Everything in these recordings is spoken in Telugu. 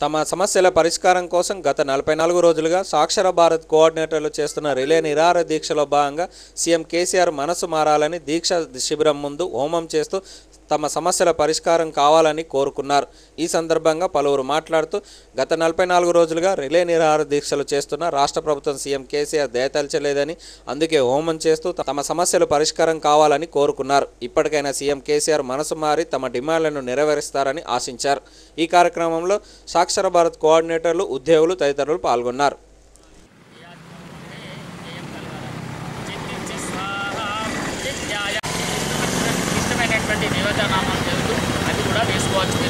తమ సమస్యల పరిష్కారం కోసం గత 44 రోజులుగా సాక్షర భారత్ కోఆర్డినేటర్లు చేస్తున్న రిలే నిరాహార దీక్షలో భాగంగా సీఎం కేసీఆర్ మనసు మారాలని దీక్ష శిబిరం ముందు హోమం చేస్తూ తమ సమస్యల పరిష్కారం కావాలని కోరుకున్నారు. ఈ సందర్భంగా పలువురు మాట్లాడుతూ గత 44 రోజులుగా రిలే నిరాహార దీక్షలు చేస్తున్న రాష్ట్ర ప్రభుత్వం సీఎం కేసీఆర్ దయతలచలేదని, అందుకే హోమం చేస్తూ తమ సమస్యలు పరిష్కారం కావాలని కోరుకున్నారు. ఇప్పటికైనా సీఎం కేసీఆర్ మనసు మారి తమ డిమాండ్లను నెరవేరుస్తారని ఆశించారు. ఈ కార్యక్రమంలో సాక్షర భారత్ కోఆర్డినేటర్లు, ఉద్యోగులు తదితరులు పాల్గొన్నారు. దేవతానామాలు చదువుతూ అది కూడా వేసుకోవచ్చు.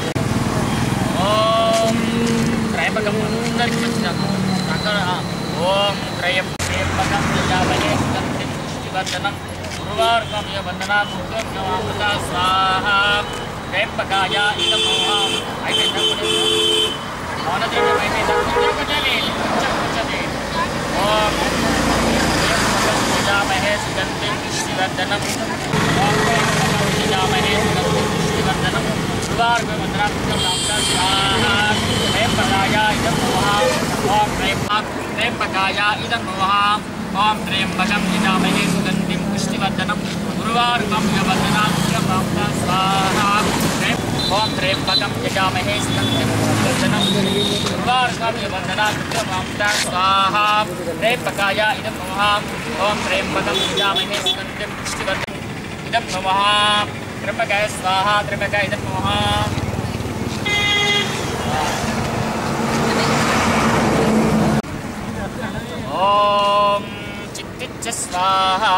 ఓం త్రయంబకం అందరికి వచ్చినాము అక్కడ ఓం త్రయంబకం పుష్టివర్ధనం గురువార్కం వందనా ముఖ్యమృత స్వాహ త్రయంబకాయ ఇదం అయితే మౌనదేవమైతే ఓం త్రయంబకం సుగంధి పుష్టివర్ధనం ओम त्र्यंबकं यजामहे सुगन्धिं पुष्टिवर्धनं गुरुवार्कं यवन्दनामुख्यप्राप्ता स्वाहा ओम त्र्यंबकं यजामहे सुगन्धिं पुष्टिवर्धनं गुरुवार्कं यवन्दनामुख्यप्राप्ता स्वाहा त्र्यंबकाय इदं नमः ओम त्र्यंबकं यजामहे सुगन्धिं पुष्टिवर्धनं इदं नमः त्र्यंबकाय स्वाहा त्र्यंबकाय इदं नमः ओम चित्तिच्च स्वाहा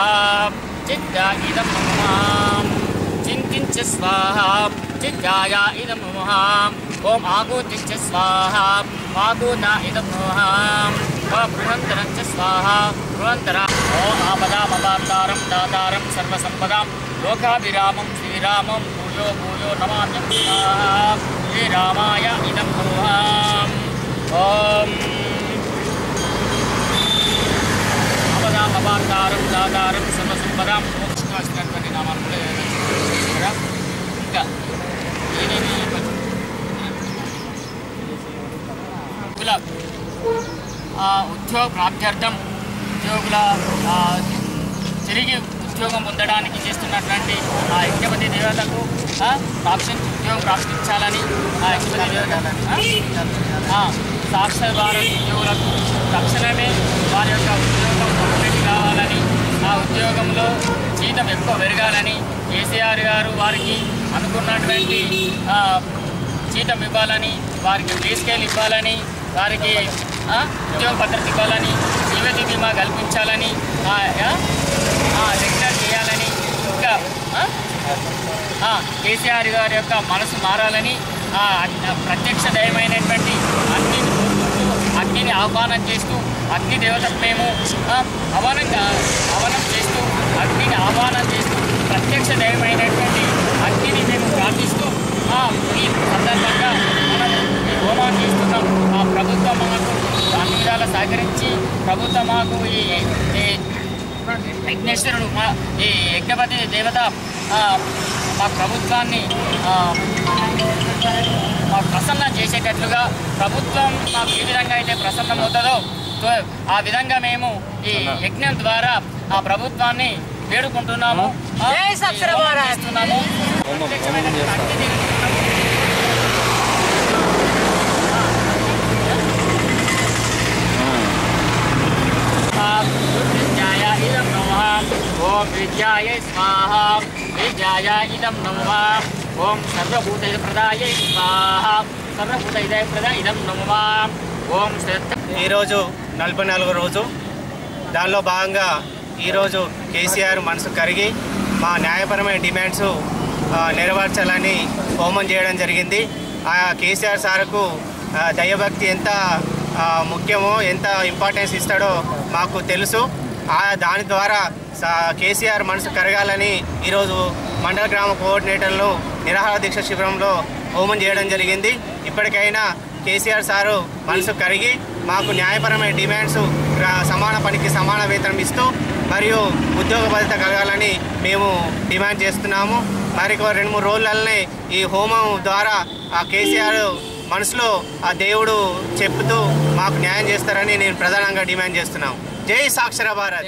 चित्ता इदं नमः चिन्तिञ्च स्वाहा चित्ताय इदं नमः ओम आगोतिच्च स्वाहा आगोता इदं नमः ओम बृहन्तरञ्च स्वाहा बृहन्तरा ओम आपदामपातारं दातारं सर्वसम्पदां लोकाभिरामं श्रीरामं भूयो भूयो नमाम्यहं स्वाहा श्रीरामाय इदं नमः ओम అపార్తారం దాతారం సర్వసంపదాం మోక్షినటువంటి నామాలు కూడా కదా. ఇంకా ఏదేమి ఉద్యోగ ప్రాప్త్యర్థం ఉద్యోగుల తిరిగి ఉద్యోగం పొందడానికి చేస్తున్నటువంటి యజ్ఞపతి దేవతకు ఉద్యోగం ప్రాప్తించాలని యజ్ఞపతి దేవత సాక్షర భారత్ ఉద్యోగులకు తక్షణమే వారి యొక్క ఉద్యోగం పర్మనెంట్ కావాలని, ఆ ఉద్యోగంలో జీతం ఎక్కువ పెరగాలని, కేసీఆర్ గారు వారికి అనుకున్నటువంటి జీతం ఇవ్వాలని, వారికి పే స్కేల్ ఇవ్వాలని, వారికి ఉద్యోగ భద్రత ఇవ్వాలని, జీవిత బీమా కల్పించాలని, రెగ్యులర్ చేయాలని, ఇంకా కేసీఆర్ గారి యొక్క మనసు మారాలని, ప్రత్యక్ష దైవమైనటువంటి అగ్నిని ఆహ్వానం చేస్తూ అగ్ని దేవతకు మేము హవనం చేస్తూ అగ్నిని ఆహ్వానం చేస్తూ ప్రత్యక్ష దైవమైనటువంటి అగ్నిని మేము ప్రార్థిస్తూ ఈ సందర్భంగా మనం ఈ హోమాన్ని చేస్తున్నాం. ప్రభుత్వం మాకు అన్ని విధాలా సహకరించి ప్రభుత్వం మాకు ఈ యజ్ఞేశ్వరుడు ఈ యజ్ఞపతి దేవత మా ప్రభుత్వాన్ని మాకు ప్రసన్నం చేసేటట్లుగా ప్రభుత్వం మాకు ఏ విధంగా అయితే ప్రసన్నమవుతుందో ఆ విధంగా మేము ఈ యజ్ఞం ద్వారా ఆ ప్రభుత్వాన్ని వేడుకుంటున్నాము, చేస్తున్నాము. ఓం విద్యాయ స్వాహ విద్యాయ ఇదం నమః ఓం సర్వభూతైదప్రదాయ స్వాహ సర్వభూతైదప్రదాయ ఇదం నమః ఓం శ్రద్ధ. ఈరోజు 44వ రోజు. దానిలో భాగంగా ఈరోజు కేసీఆర్ మనసు కరిగి మా న్యాయపరమైన డిమాండ్స్ నెరవేర్చాలని హోమం చేయడం జరిగింది. ఆ కేసీఆర్ సార్కు దైవభక్తి ఎంత ముఖ్యమో, ఎంత ఇంపార్టెన్స్ ఇస్తాడో మాకు తెలుసు. దాని ద్వారా కేసీఆర్ మనసు కరగాలని ఈరోజు మండల గ్రామ కోఆర్డినేటర్లు నిరాహార దీక్ష శిబిరంలో హోమం చేయడం జరిగింది. ఇప్పటికైనా కేసీఆర్ సారు మనసు కరిగి మాకు న్యాయపరమైన డిమాండ్స్, సమాన పనికి సమాన వేతనం ఇస్తూ మరియు ఉద్యోగ భద్రత కలగాలని మేము డిమాండ్ చేస్తున్నాము. మరి 2-3 రోజులనే ఈ హోమం ద్వారా ఆ కేసీఆర్ మనసులో ఆ దేవుడు చెప్తూ మాకు న్యాయం చేస్తారని నేను ప్రధానంగా డిమాండ్ చేస్తున్నాం. జై సాక్షర భారత్.